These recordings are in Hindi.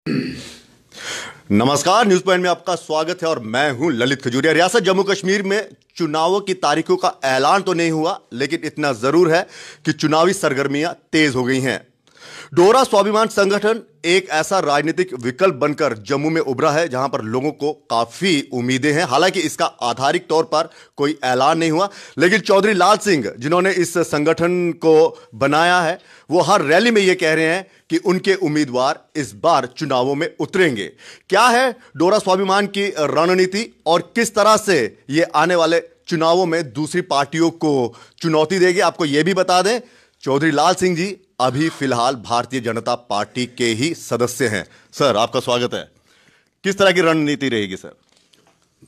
नमस्कार, न्यूज पॉइंट में आपका स्वागत है और मैं हूं ललित खजूरिया। रियासत जम्मू कश्मीर में चुनावों की तारीखों का ऐलान तो नहीं हुआ, लेकिन इतना जरूर है कि चुनावी सरगर्मियां तेज हो गई हैं। डोगरा स्वाभिमान संगठन एक ऐसा राजनीतिक विकल्प बनकर जम्मू में उभरा है जहां पर लोगों को काफी उम्मीदें हैं। हालांकि इसका आधारिक तौर पर कोई ऐलान नहीं हुआ, लेकिन चौधरी लाल सिंह जिन्होंने इस संगठन को बनाया है, वो हर रैली में ये कह रहे हैं कि उनके उम्मीदवार इस बार चुनावों में उतरेंगे। क्या है डोगरा स्वाभिमान की रणनीति और किस तरह से ये आने वाले चुनावों में दूसरी पार्टियों को चुनौती देगी, आपको यह भी बता दें। चौधरी लाल सिंह जी अभी फिलहाल भारतीय जनता पार्टी के ही सदस्य हैं। सर, आपका स्वागत है। किस तरह की रणनीति रहेगी सर?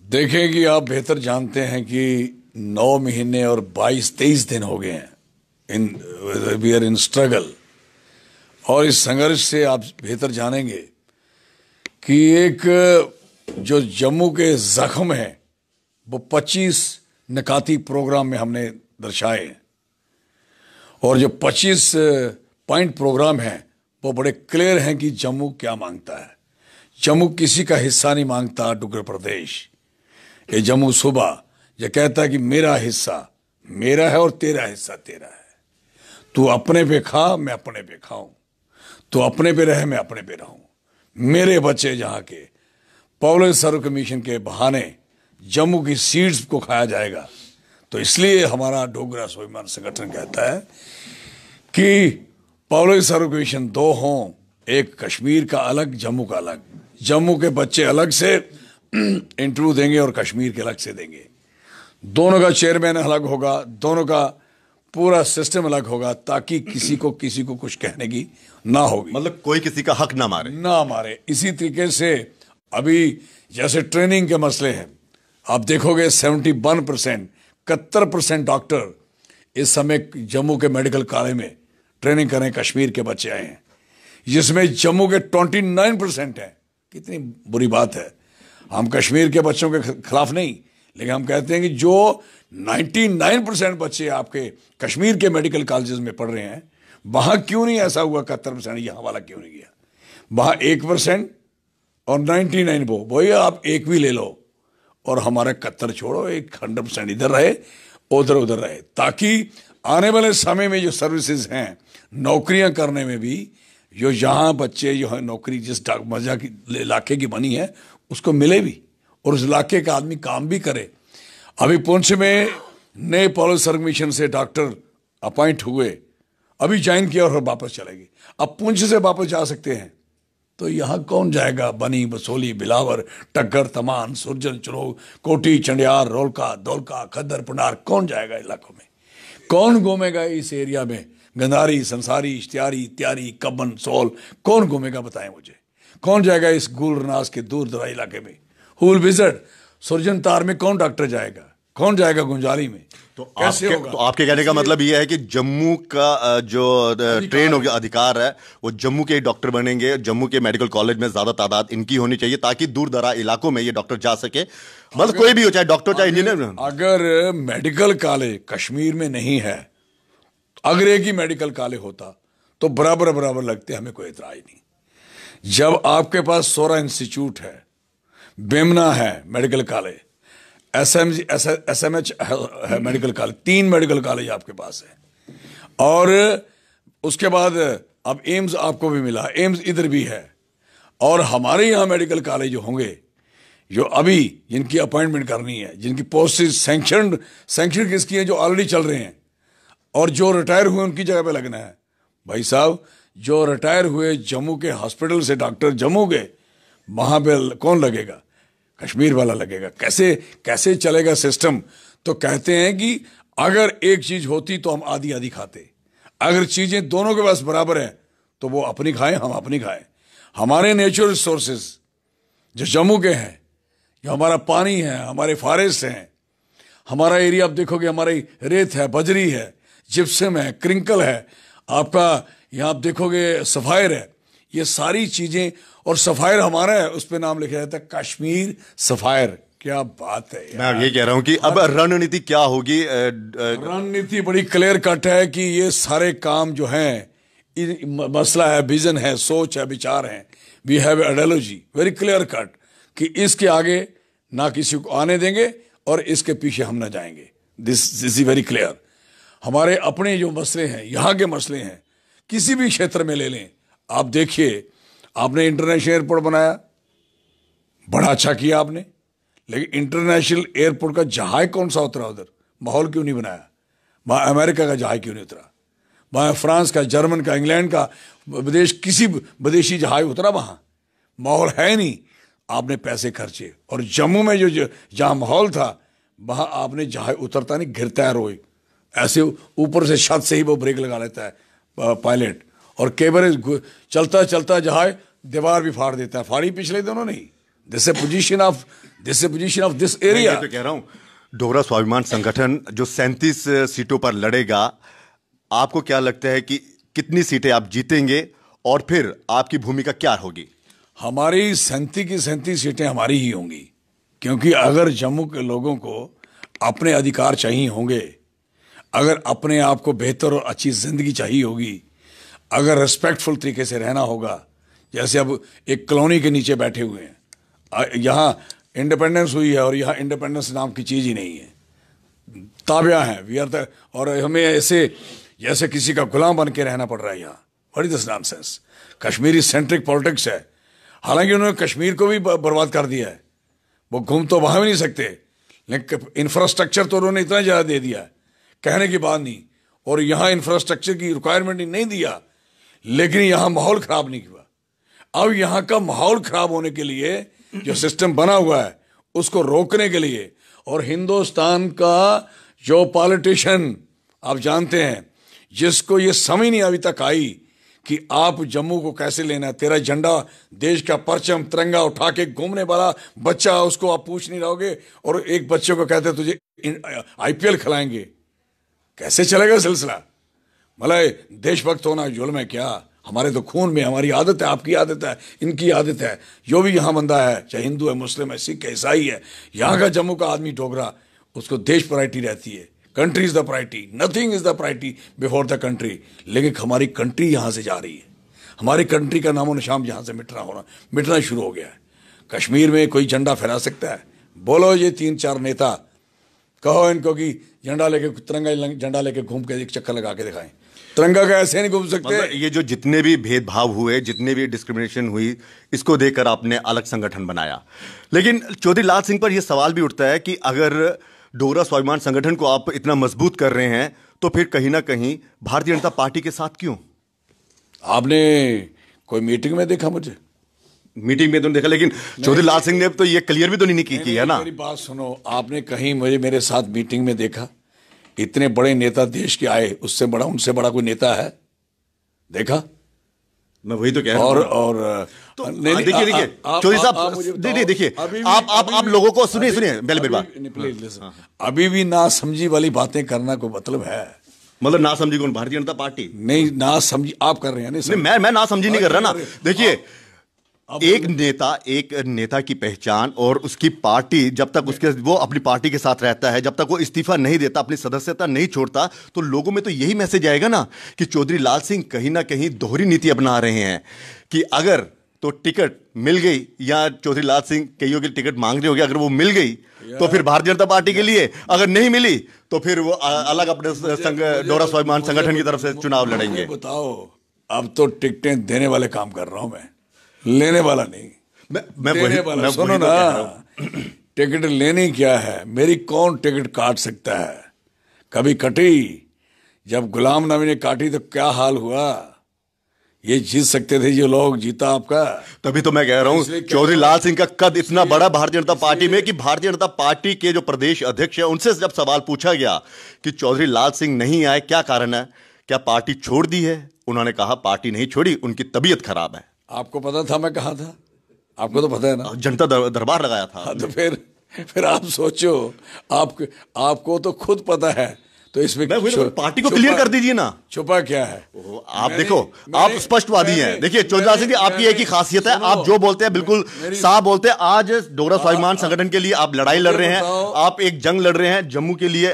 देखें कि आप बेहतर जानते हैं कि 9 महीने और 22-23 दिन हो गए हैं वी आर इन स्ट्रगल, और इस संघर्ष से आप बेहतर जानेंगे कि एक जो जम्मू के जख्म है वो 25 निकाती प्रोग्राम में हमने दर्शाए हैं, और जो 25 पॉइंट प्रोग्राम है वो बड़े क्लियर हैं कि जम्मू क्या मांगता है। जम्मू किसी का हिस्सा नहीं मांगता। डुग्गर प्रदेश, ये जम्मू सूबा ये कहता है कि मेरा हिस्सा मेरा है और तेरा हिस्सा तेरा है। तू अपने पे खा, मैं अपने पे खाऊं। तू अपने पे रहे, मैं अपने पे रहूं। मेरे बच्चे जहां के पॉपुलर सर्व कमीशन के बहाने जम्मू की सीट्स को खाया जाएगा। तो इसलिए हमारा डोगरा स्वाभिमान संगठन कहता है कि पॉपुलर सर्व कमीशन 2 हों, एक कश्मीर का अलग, जम्मू का अलग। जम्मू के बच्चे अलग से इंटरव्यू देंगे और कश्मीर के अलग से देंगे। दोनों का चेयरमैन अलग होगा, दोनों का पूरा सिस्टम अलग होगा, ताकि किसी को कुछ कहने की ना होगी। मतलब कोई किसी का हक ना मारे। इसी तरीके से अभी जैसे ट्रेनिंग के मसले हैं, आप देखोगे 71%, 71% डॉक्टर इस समय जम्मू के मेडिकल कॉलेज में ट्रेनिंग करें कश्मीर के बच्चे आए हैं, जिसमें जम्मू के 29% है। कितनी बुरी बात है। हम कश्मीर के बच्चों के खिलाफ नहीं, लेकिन हम कहते हैं कि जो 99% बच्चे आपके कश्मीर के मेडिकल कॉलेजेस में पढ़ रहे हैं, वहां क्यों नहीं ऐसा हुआ 71% यहां वाला क्यों नहीं गया? वहां 1% और 99 वो आप एक भी ले लो, और हमारा 71 छोड़ो, एक 100% इधर रहे, उधर रहे, ताकि आने वाले समय में जो सर्विसेज हैं, नौकरियां करने में भी जो यहाँ बच्चे जो है नौकरी जिस मजा की इलाके की बनी है उसको मिले भी, और उस इलाके का आदमी काम भी करे। अभी पुंछ में नए पॉपुलर सर्व कमीशन से डॉक्टर अपॉइंट हुए, अभी ज्वाइन किया और वापस चलेंगे। अब पुंछ से वापस जा सकते हैं, तो यहाँ कौन जाएगा? बनी, बसोली, बिलावर, टक्कर, तमान, सुरजन, चुरोग, कोटी, चंडियार, रोलका, दौलका, खद्दर, पुनार, कौन जाएगा इलाकों में? कौन घूमेगा इस एरिया में? गंधारी, संसारी, इश्तियारी, त्यारी, कब्बन, सोल, कौन घूमेगा? बताएं मुझे। कौन जाएगा इस गुलरनास के दूर दराज इलाके में? Who will visit? सुरजन तार में कौन डॉक्टर जाएगा? कौन जाएगा गुंजाली में? तो आपके कहने का मतलब यह है कि जम्मू का जो ट्रेन हो गया अधिकार है, वो जम्मू के डॉक्टर बनेंगे। जम्मू के मेडिकल कॉलेज में ज्यादा तादाद इनकी होनी चाहिए, ताकि दूर दराज इलाकों में ये डॉक्टर जा सके। मतलब कोई भी हो, चाहे डॉक्टर चाहे इंजीनियर। अगर मेडिकल कॉलेज कश्मीर में नहीं है, अगर एक ही मेडिकल कॉलेज होता तो बराबर लगते, हमें कोई एतराज नहीं। जब आपके पास सोरा इंस्टीट्यूट है, बेमना है मेडिकल कॉलेज, SMH है मेडिकल कॉलेज, 3 मेडिकल कॉलेज आपके पास है, और उसके बाद अब एम्स आपको भी मिला, एम्स इधर भी है, और हमारे यहाँ मेडिकल कॉलेज जो होंगे, जो अभी जिनकी अपॉइंटमेंट करनी है, जिनकी पोस्ट सैंक्शन किसकी है, जो ऑलरेडी चल रहे हैं, और जो रिटायर हुए उनकी जगह पे लगना है। भाई साहब, जो रिटायर हुए जम्मू के हॉस्पिटल से डॉक्टर जम्मू के, वहां पे कौन लगेगा? कश्मीर वाला लगेगा। कैसे चलेगा सिस्टम? तो कहते हैं कि अगर एक चीज होती तो हम आधी आधी खाते। अगर चीजें दोनों के पास बराबर है तो वो अपनी खाएं, हम अपनी खाएं। हमारे नेचुरल रिसोर्सेज जो जम्मू के हैं, जो हमारा पानी है, हमारे फॉरेस्ट हैं, हमारा एरिया आप देखोगे, हमारी रेत है, बजरी है, जिप्सम है, क्रिंकल है, आपका यहाँ आप देखोगे सफायर है, ये सारी चीजें, और सफायर हमारा है, उस पर नाम लिखा जाता है कश्मीर सफायर। क्या बात है यार। मैं ये कह रहा हूं कि अब रणनीति क्या होगी? रणनीति बड़ी क्लियर कट है कि ये सारे काम जो हैं, मसला है, विजन है, सोच है, विचार है, we have ideology very clear cut कि इसके आगे ना किसी को आने देंगे और इसके पीछे हम ना जाएंगे। This is very clear. हमारे अपने जो मसले हैं, यहाँ के मसले हैं, किसी भी क्षेत्र में ले लें। आप देखिए, आपने इंटरनेशनल एयरपोर्ट बनाया, बड़ा अच्छा किया आपने, लेकिन इंटरनेशनल एयरपोर्ट का जहाज कौन सा उतरा उधर? माहौल क्यों नहीं बनाया? वहाँ अमेरिका का जहाज क्यों नहीं उतरा? वहाँ फ्रांस का, जर्मन का, इंग्लैंड का, किसी विदेशी जहाज उतरा? वहाँ माहौल है नहीं। आपने पैसे खर्चे, और जम्मू में जो जहाँ माहौल था वहाँ आपने जहाज उतरता नहीं, गिरता है रोज ऐसे, ऊपर से छत से ही वो ब्रेक लगा लेता है पायलट, और केबल चलता चलता जहाज दीवार भी फाड़ देता है। फाड़ी पिछले दोनों नहीं। This position of this area. मैं तो कह रहा हूं, डोगरा स्वाभिमान संगठन जो 37 सीटों पर लड़ेगा, आपको क्या लगता है कि कितनी सीटें आप जीतेंगे और फिर आपकी भूमिका क्या होगी? हमारी 37 की 37 सीटें हमारी ही होंगी, क्योंकि अगर जम्मू के लोगों को अपने अधिकार चाहिए होंगे, अगर अपने आप को बेहतर और अच्छी जिंदगी चाहिए होगी, अगर रिस्पेक्टफुल तरीके से रहना होगा, जैसे अब एक कॉलोनी के नीचे बैठे हुए हैं, यहाँ इंडिपेंडेंस हुई है और यहाँ इंडिपेंडेंस नाम की चीज ही नहीं है, ताबिया है वी आर द, और हमें ऐसे जैसे किसी का गुलाम बन के रहना पड़ रहा है यहाँ। What is this nonsense? Kashmiri centric politics है। हालांकि उन्होंने कश्मीर को भी बर्बाद कर दिया है, वो घूम तो वहां भी नहीं सकते, लेकिन इंफ्रास्ट्रक्चर तो उन्होंने इतना ज़्यादा दे दिया है, कहने की बात नहीं, और यहाँ इंफ्रास्ट्रक्चर की रिक्वायरमेंट नहीं दिया, लेकिन यहाँ माहौल खराब नहीं हुआ। अब यहाँ का माहौल खराब होने के लिए जो सिस्टम बना हुआ है उसको रोकने के लिए, और हिंदुस्तान का जो पॉलिटिशियन आप जानते हैं, जिसको ये समझ नहीं अभी तक आई कि आप जम्मू को कैसे लेना है, तेरा झंडा, देश का परचम, तिरंगा उठा के घूमने वाला बच्चा, उसको आप पूछ नहीं रहोगे, और एक बच्चे को कहते तुझे IPL खिलाएंगे, कैसे चलेगा सिलसिला? मतलब देशभक्त होना जुल्म है क्या? हमारे तो खून में, हमारी आदत है, आपकी आदत है, इनकी आदत है, जो भी यहाँ बंदा है, चाहे हिंदू है, मुस्लिम है, सिख है, ईसाई है, यहाँ का जम्मू का आदमी डोगरा, उसको देश प्रायोरिटी रहती है। Country is the priority, nothing is the priority before the country. लेकिन हमारी कंट्री यहाँ से जा रही है, हमारी कंट्री का नामो निशान यहाँ से मिटना शुरू हो गया है। कश्मीर में कोई झंडा फहरा सकता है? बोलो ये 3-4 नेता, कहो इनको कि झंडा लेके, तिरंगा झंडा लेके घूम के एक चक्कर लगा के दिखाएं। तिरंगा का ऐसे नहीं घूम सकते। मतलब ये जो जितने भी भेदभाव हुए, जितने भी डिस्क्रिमिनेशन हुई, इसको देखकर आपने अलग संगठन बनाया। लेकिन चौधरी लाल सिंह पर यह सवाल भी उठता है कि अगर डोगरा स्वाभिमान संगठन को आप इतना मजबूत कर रहे हैं, तो फिर कहीं ना कहीं भारतीय जनता पार्टी के साथ क्यों? आपने कोई मीटिंग में देखा मुझे? मीटिंग में तो देखा, लेकिन चौधरी लाल सिंह ने तो ये क्लियर भी तो नहीं की है ना। मेरी बात सुनो, आपने कहीं मेरे साथ मीटिंग में देखा? इतने बड़े नेता देश के आए, उससे बड़ा, उनसे बड़ा कोई नेता है? देखा? मैं वही तो कह रहा हूं। और तो देखिए चौधरी साहब, देखिए आप लोगों को सुनिए पहले मेरी बात, प्लीज। अभी भी ना समझी वाली बातें करना कोई मतलब है? मतलब ना समझी कौन? भारतीय जनता पार्टी? नहीं, ना समझी आप कर रहे हैं। नहीं, मैं ना समझी नहीं कर रहा ना। देखिए, एक नेता की पहचान और उसकी पार्टी, जब तक वो अपनी पार्टी के साथ रहता है, जब तक वो इस्तीफा नहीं देता, अपनी सदस्यता नहीं छोड़ता, तो लोगों में तो यही मैसेज आएगा ना कि चौधरी लाल सिंह कहीं ना कहीं दोहरी नीति अपना रहे हैं, कि अगर तो टिकट मिल गई, या चौधरी लाल सिंह कईयों की टिकट मांग रहे हो गए, अगर वो मिल गई तो फिर भारतीय जनता पार्टी के लिए, अगर नहीं मिली तो फिर वो अलग अपने डोगरा स्वाभिमान संगठन की तरफ से चुनाव लड़ेंगे। बताओ, अब तो टिकटें देने वाले काम कर रहा हूं मैं, लेने वाला नहीं। मैं देने वाला। सुनो ना, टिकट लेनी क्या है? मेरी कौन टिकट काट सकता है? कभी कटी? जब गुलाम नबी ने काटी तो क्या हाल हुआ? ये जीत सकते थे जो लोग, जीता आपका। तभी तो मैं कह रहा हूं, चौधरी लाल सिंह का कद इतना बड़ा भारतीय जनता पार्टी में, कि भारतीय जनता पार्टी के जो प्रदेश अध्यक्ष है, उनसे जब सवाल पूछा गया कि चौधरी लाल सिंह नहीं आए, क्या कारण है, क्या पार्टी छोड़ दी है? उन्होंने कहा पार्टी नहीं छोड़ी, उनकी तबीयत खराब है। आपको पता था मैं कहा था? आपको तो पता है ना, जनता दरबार लगाया था। तो फिर आप सोचो, आपको तो खुद पता है, तो इसमें पार्टी को क्लियर कर दीजिए ना, छुपा क्या है? आप देखो, आप स्पष्टवादी हैं। देखिए चौधरी सिंह जी, आपकी एक ही खासियत है, आप जो बोलते हैं बिल्कुल साफ बोलते हैं। आज डोगरा स्वाभिमान संगठन के लिए आप लड़ाई लड़ रहे हैं, आप एक जंग लड़ रहे हैं जम्मू के लिए,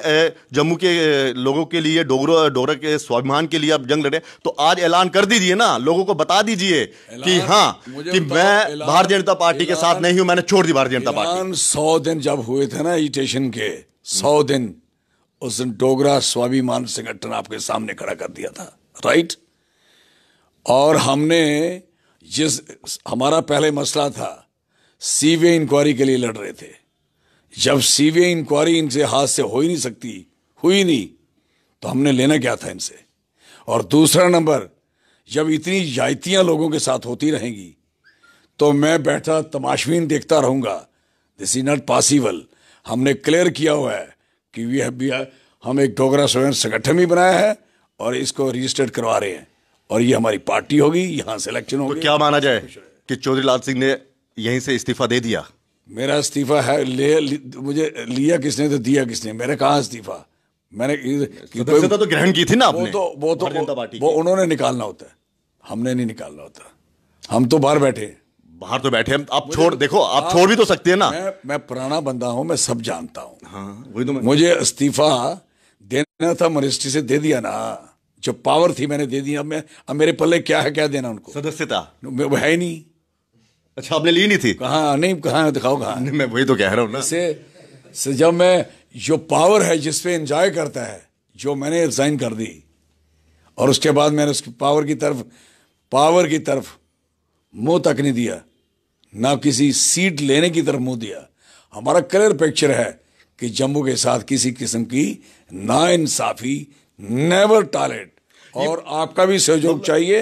जम्मू के लोगों के लिए, डोगरा के स्वाभिमान के लिए आप जंग लड़ रहे हैं। तो आज ऐलान कर दीजिए ना, लोगों को बता दीजिए कि हाँ, कि मैं भारतीय जनता पार्टी के साथ नहीं हूं, मैंने छोड़ दी भारतीय जनता पार्टी। 100 दिन जब हुए थे ना एजिटेशन के, 100 दिन, उस दिन डोगरा स्वाभिमान संगठन आपके सामने खड़ा कर दिया था, राइट? और हमने हमारा पहले मसला था, सीबीआई इंक्वायरी के लिए लड़ रहे थे। जब सीबीआई इंक्वायरी इनसे हाथ से हो ही नहीं सकती, हुई नहीं, तो हमने लेना क्या था इनसे? और दूसरा नंबर, जब इतनी जायतियां लोगों के साथ होती रहेंगी तो मैं बैठा तमाशबीन देखता रहूंगा। This is not possible. हमने क्लियर किया हुआ है कि हम एक डोगरा स्वयं संगठन भी बनाया है और इसको रजिस्टर्ड करवा रहे हैं, और ये हमारी पार्टी होगी, यहां से इलेक्शन होगी। तो क्या माना जाए कि चौधरी लाल सिंह ने यहीं से इस्तीफा दे दिया? मेरा इस्तीफा है, मुझे लिया किसने तो दिया किसने? मेरे कहाँ इस्तीफा? मैंने सदस्यता तो ग्रहण की थी ना आपने। वो उन्होंने निकालना होता है, हमने नहीं निकालना होता। हम तो बाहर बैठे, बाहर तो बैठे हम। आप छोड़, देखो आप छोड़ भी तो सकते हैं ना। मैं पुराना बंदा हूं, मैं सब जानता हूं। हाँ, वही तो मुझे इस्तीफा देना था, मिनिस्ट्री से दे दिया ना, जो पावर थी मैंने दे दी। अब मेरे पल्ले क्या है, क्या देना उनको? सदस्यता वो है ही नहीं। अच्छा, आपने ली नहीं थी? कहाँ नहीं, कहाँ दिखाओ कहाँ। मैं वही तो कह रहा हूँ ना। से जब मैं, जो पावर है जिस पे एंजॉय करता है, जो मैंने रिजाइन कर दी, और उसके बाद मैंने उसकी पावर की तरफ मुंह तक नहीं दिया, ना किसी सीट लेने की तरफ मुंह दिया। हमारा क्लियर पिक्चर है कि जम्मू के साथ किसी किस्म की नाइंसाफी नेवर टॉलरेट, और आपका भी सहयोग चाहिए,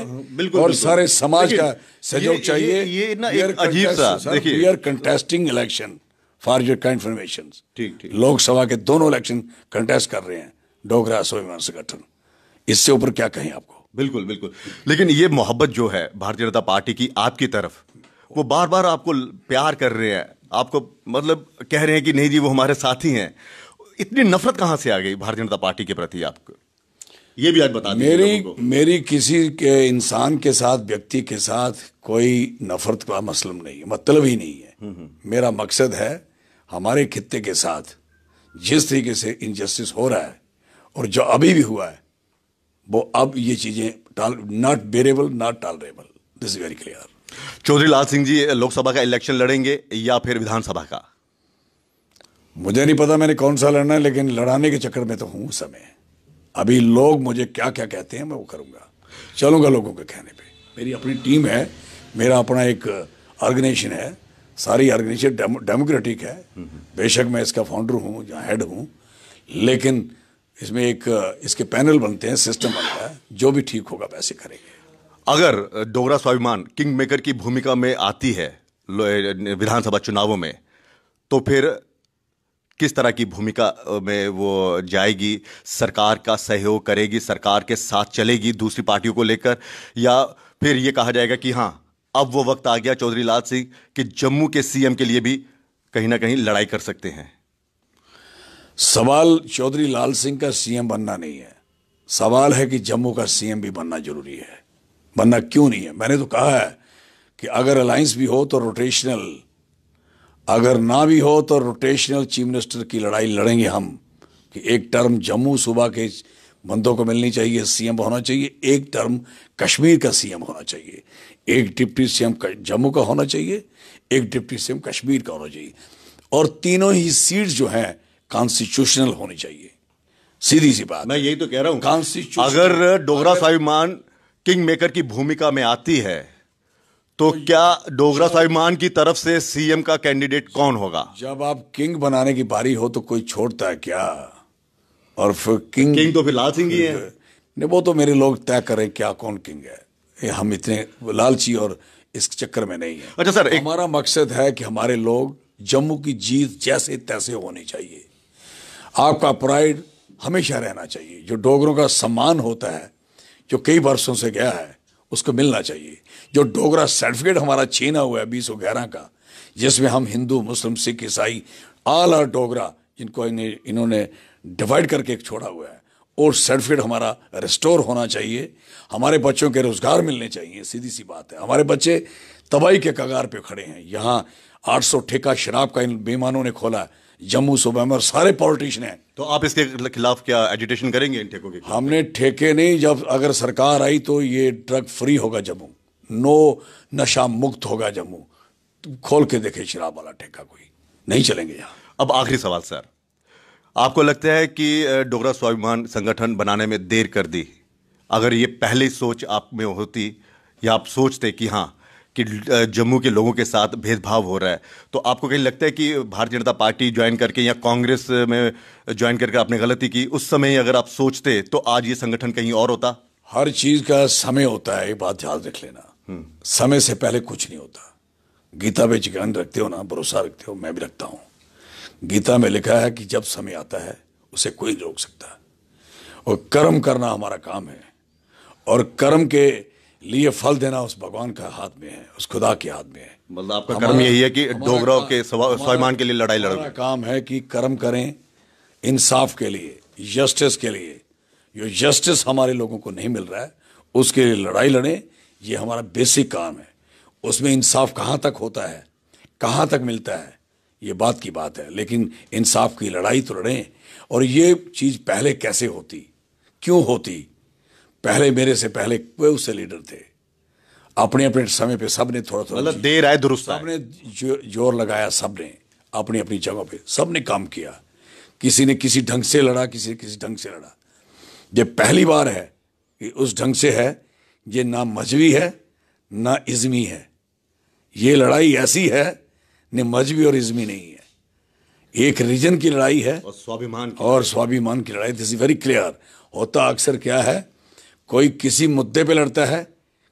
और सारे समाज का सहयोग चाहिए। ये ना एक अजीब सा, देखिए, we are contesting election for your kind information. ठीक। लोकसभा के दोनों इलेक्शन कंटेस्ट कर रहे हैं डोगरा स्वाभिमान संगठन। इससे ऊपर क्या कहें आपको? बिल्कुल। लेकिन ये मोहब्बत जो है भारतीय जनता पार्टी की आपकी तरफ, वो बार बार आपको प्यार कर रहे हैं, आपको मतलब कह रहे हैं कि नहीं जी वो हमारे साथी हैं। इतनी नफरत कहां से आ गई भारतीय जनता पार्टी के प्रति आपको? ये भी आज बता दीजिए। मेरी किसी के इंसान के साथ, व्यक्ति के साथ कोई नफरत का मतलब ही नहीं है। मेरा मकसद है हमारे खित्ते के साथ जिस तरीके से इनजस्टिस हो रहा है, और जो अभी भी हुआ है, वो अब ये चीजें not bearable, not tolerable. This is very clear. Chaudhary Lal Singh ji Lok Sabha election लड़ेंगे या फिर विधानसभा का? मुझे नहीं पता मैंने कौन सा लड़ना है, लेकिन लड़ाने के चक्कर में तो हूं उस समय। अभी लोग मुझे क्या क्या कहते हैं मैं वो करूंगा, चलूंगा लोगों के कहने पे। मेरी अपनी टीम है, मेरा अपना एक ऑर्गेनाइजेशन है, सारी ऑर्गेनाइजेशन डेमोक्रेटिक है। बेशक मैं इसका फाउंडर हूं या हेड हूं, लेकिन इसमें इसके पैनल बनते हैं, सिस्टम बनता है, जो भी ठीक होगा वैसे करेंगे। अगर डोगरा स्वाभिमान किंग मेकर की भूमिका में आती है विधानसभा चुनावों में, तो फिर किस तरह की भूमिका में वो जाएगी? सरकार का सहयोग करेगी, सरकार के साथ चलेगी दूसरी पार्टियों को लेकर, या फिर ये कहा जाएगा कि हाँ अब वो वक्त आ गया चौधरी लाल सिंह कि जम्मू के सीएम के लिए भी कहीं ना कहीं लड़ाई कर सकते हैं? सवाल चौधरी लाल सिंह का सीएम बनना नहीं है, सवाल है कि जम्मू का सीएम भी बनना जरूरी है। बनना क्यों नहीं है? मैंने तो कहा है कि अगर अलायंस भी हो तो रोटेशनल, अगर ना भी हो तो रोटेशनल चीफ मिनिस्टर की लड़ाई लड़ेंगे हम, कि एक टर्म जम्मू सूबा के बंदों को मिलनी चाहिए, सीएम होना चाहिए, एक टर्म कश्मीर का सीएम होना चाहिए, एक डिप्टी सीएम जम्मू का होना चाहिए, एक डिप्टी सीएम कश्मीर का होना चाहिए, और तीनों ही सीट्स जो हैं कॉन्स्टिट्यूशनल होनी चाहिए। सीधी सी बात, मैं यही तो कह रहा हूं। कॉन्स्टिट्यूशन, अगर डोगरा स्वाभिमान किंग मेकर की भूमिका में आती है तो क्या डोगरा स्वाभिमान की तरफ से सीएम का कैंडिडेट कौन होगा? जब आप किंग बनाने की बारी हो तो कोई छोड़ता है क्या? और फिर किंग तो फिर लाल सिंह ही है। नहीं, वो तो मेरे लोग तय करें क्या कौन किंग है। हम इतने लालची और इस चक्कर में नहीं है। अच्छा सर, हमारा मकसद है कि हमारे लोग, जम्मू की जीत जैसे तैसे होनी चाहिए। आपका प्राइड हमेशा रहना चाहिए, जो डोगरों का सम्मान होता है, जो कई वर्षों से गया है, उसको मिलना चाहिए। जो डोगरा सर्टिफिकेट हमारा छीना हुआ है 2011 का, जिसमें हम हिंदू, मुस्लिम, सिख, ईसाई, ऑल आर डोगरा, जिनको इन्होंने डिवाइड करके छोड़ा हुआ है, और सर्टिफिकेट हमारा रिस्टोर होना चाहिए, हमारे बच्चों के रोजगार मिलने चाहिए। सीधी सी बात है, हमारे बच्चे तबाही के कगार पे खड़े हैं। यहाँ 800 ठेका शराब का इन बेईमानों ने खोला जम्मू सूबे में, और सारे पॉलिटिशियन हैं। तो आप इसके खिलाफ क्या एजिटेशन करेंगे इन ठेकों के खिलाफ? हमने ठेके नहीं, जब अगर सरकार आई तो ये ड्रग फ्री होगा जम्मू, नो नशा मुक्त होगा जम्मू। तो खोल के देखे शराब वाला ठेका, कोई नहीं चलेंगे यहाँ। अब आखिरी सवाल सर, आपको लगता है कि डोगरा स्वाभिमान संगठन बनाने में देर कर दी? अगर ये पहले सोच आप में होती, या आप सोचते कि हाँ कि जम्मू के लोगों के साथ भेदभाव हो रहा है, तो आपको कहीं लगता है कि भारतीय जनता पार्टी ज्वाइन करके या कांग्रेस में ज्वाइन करके आपने गलती की? उस समय अगर आप सोचते तो आज ये संगठन कहीं और होता? हर चीज का समय होता है, ये बात याद रख लेना। समय से पहले कुछ नहीं होता। गीता पे यकीन रखते हो ना, भरोसा रखते हो, मैं भी रखता हूं। गीता में लिखा है कि जब समय आता है उसे कोई नहीं रोक सकता, और कर्म करना हमारा काम है, और कर्म के लिए फल देना उस भगवान का हाथ में है, उस खुदा के हाथ में है। मतलब आपका कर्म यही है कि डोगराओं के स्वाभिमान के लिए लड़ाई लड़ो? हमारा काम है कि कर्म करें इंसाफ के लिए, जस्टिस के लिए। जो जस्टिस हमारे लोगों को नहीं मिल रहा है उसके लिए लड़ाई लड़ें, ये हमारा बेसिक काम है। उसमें इंसाफ कहाँ तक होता है, कहाँ तक मिलता है, ये बात की बात है, लेकिन इंसाफ की लड़ाई तो लड़ें। और ये चीज़ पहले कैसे होती, क्यों होती? पहले मेरे से पहले कोई उससे लीडर थे, अपने अपने समय पे सबने थोड़ा थोड़ा, मतलब देर आए दुरुस्त आए। सबने जोर लगाया, सबने अपनी अपनी जगह पे सबने काम किया। किसी ने किसी ढंग से लड़ा, किसी ने किसी ढंग से लड़ा। ये पहली बार है कि उस ढंग से है, ये ना मजहबी है ना इज़्मी है। ये लड़ाई ऐसी है, न मजहबी और इज़्मी नहीं है, एक रीजन की लड़ाई है और स्वाभिमान की लड़ाई। This is very clear. होता अक्सर क्या है, कोई किसी मुद्दे पे लड़ता है,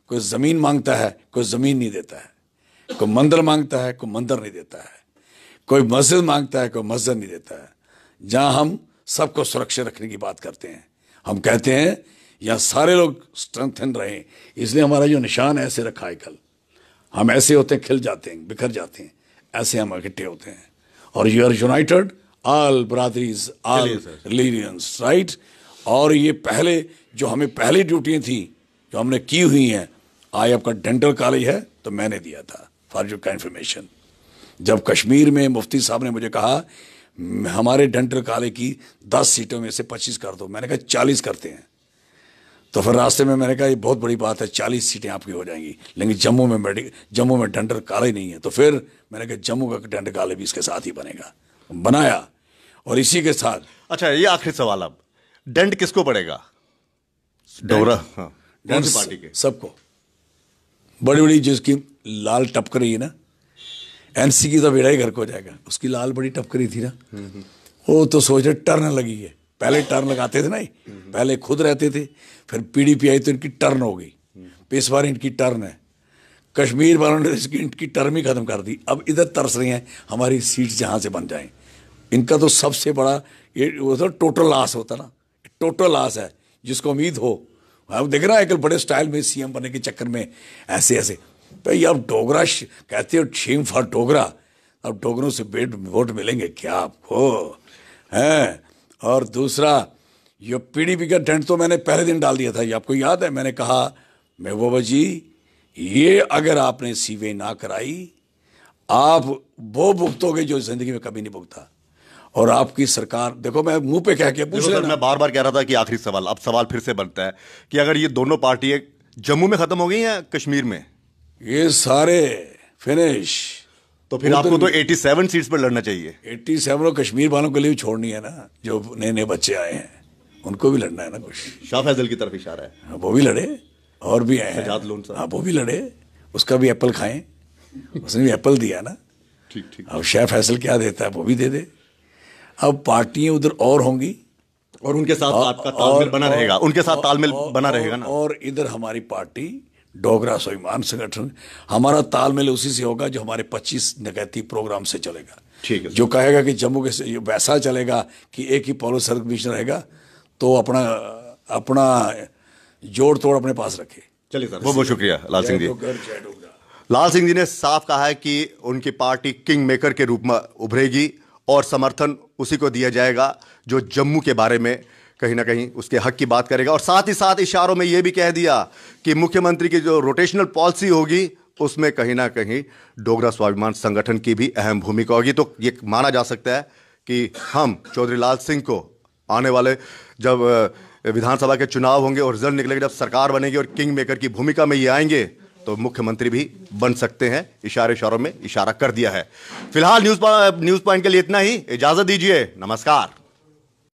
कोई ज़मीन मांगता है, कोई ज़मीन नहीं देता है, कोई मंदिर मांगता है, कोई मंदिर नहीं देता है, कोई मस्जिद मांगता है, कोई मस्जिद नहीं देता है। जहाँ हम सबको सुरक्षित रखने की बात करते हैं, हम कहते हैं यहाँ सारे लोग स्ट्रेंथन रहें, इसलिए हमारा जो निशान है ऐसे रखा है। कल हम ऐसे होते हैं, खिल जाते हैं, बिखर जाते हैं, ऐसे हम इकट्ठे होते हैं। और यू आर यूनाइटेड, ऑल ब्रादरीज, ऑल रिलीजियंस, राइट। और ये पहले जो हमें पहली ड्यूटियाँ थी जो हमने की हुई हैं, आज आपका डेंटल कॉलेज है तो मैंने दिया था, फॉर योर का इन्फॉर्मेशन। जब कश्मीर में मुफ्ती साहब ने मुझे कहा हमारे डेंटल कॉलेज की 10 सीटों में से 25 कर दो, मैंने कहा 40 करते हैं। तो फिर रास्ते में मैंने कहा ये बहुत बड़ी बात है, 40 सीटें आपकी हो जाएंगी, लेकिन जम्मू में डेंटल कॉलेज नहीं है। तो फिर मैंने कहा जम्मू का डेंटल कॉलेज भी इसके साथ ही बनेगा, बनाया। और इसी के साथ, अच्छा ये आखिरी सवाल, अब डेंट किसको पड़ेगा? डोगरा कौन सी पार्टी के? सबको। बड़ी बड़ी जिसकी लाल टपकरी है ना, एनसी की तो बेड़ा ही घर को जाएगा, उसकी लाल बड़ी टपकरी थी ना, वो तो सोच रहे टर्न लगी है। पहले टर्न लगाते थे ना, पहले खुद रहते थे, फिर पीडीपी आई तो इनकी टर्न हो गई, इस बार इनकी टर्न है। कश्मीर वालों ने इनकी टर्म ही खत्म कर दी, अब इधर तरस रही हैं हमारी सीट जहाँ से बन जाए। इनका तो सबसे बड़ा ये वो तो टोटल लॉस होता ना, टोटल लॉस है। जिसको उम्मीद हो, अब देख रहा है कल बड़े स्टाइल में सीएम बनने के चक्कर में ऐसे ऐसे भाई। अब डोगरा कहते हो, शेम फॉर डोगरा। अब डोगरों से वोट मिलेंगे क्या आपको, हैं? और दूसरा, ये पीडीपी का टेंट तो मैंने पहले दिन डाल दिया था, ये आपको याद है। मैंने कहा महबूबा जी, ये अगर आपने सीवे ना कराई, आप वो भुगतोगे जो जिंदगी में कभी नहीं भुगता। और आपकी सरकार, देखो मैं मुंह पे कह के पूछ लेना, मैं बार बार कह रहा था कि आखिरी सवाल, अब सवाल फिर से बनता है कि अगर ये दोनों पार्टी जम्मू में खत्म हो गई या कश्मीर में, ये सारे फिनिश, तो फिर आपको तो 87 सीट्स पर लड़ना चाहिए। 87 कश्मीर वालों के लिए भी छोड़नी है ना, जो नए नए बच्चे आए हैं उनको भी लड़ना है ना कुछ। शाह फैजल की तरफ इशारा है, वो भी लड़े, और भी आए हैं, हाँ वो भी लड़े, उसका भी एप्पल खाएं, उसने भी एप्पल दिया ना। ठीक ठीक। अब शाह फैसल क्या देता है वो भी दे दे। अब पार्टियां उधर और होंगी, और उनके साथ आपका तालमेल बना रहेगा, उनके साथ तालमेल बना रहेगा ना। और इधर हमारी पार्टी डोगरा स्वाभिमान संगठन, हमारा तालमेल उसी से होगा जो हमारे 25 नगैती प्रोग्राम से चलेगा। ठीक है। जो कहेगा कि जम्मू के वैसा चलेगा कि एक ही पुलिस सर्विस कमिश्नर रहेगा, तो अपना जोड़ तोड़ अपने पास रखे। चलिए सर, बहुत बहुत शुक्रिया लाल सिंह जी। लाल सिंह जी ने साफ कहा है कि उनकी पार्टी किंग मेकर के रूप में उभरेगी और समर्थन उसी को दिया जाएगा जो जम्मू के बारे में कहीं ना कहीं उसके हक की बात करेगा। और साथ ही साथ इशारों में यह भी कह दिया कि मुख्यमंत्री की जो रोटेशनल पॉलिसी होगी उसमें कहीं ना कहीं डोगरा स्वाभिमान संगठन की भी अहम भूमिका होगी। तो ये माना जा सकता है कि हम चौधरी लाल सिंह को आने वाले जब विधानसभा के चुनाव होंगे और रिजल्ट निकलेगा, जब सरकार बनेगी और किंग मेकर की भूमिका में ये आएंगे तो मुख्यमंत्री भी बन सकते हैं। इशारों में इशारा कर दिया है। फिलहाल न्यूज़ पॉइंट के लिए इतना ही। इजाजत दीजिए, नमस्कार।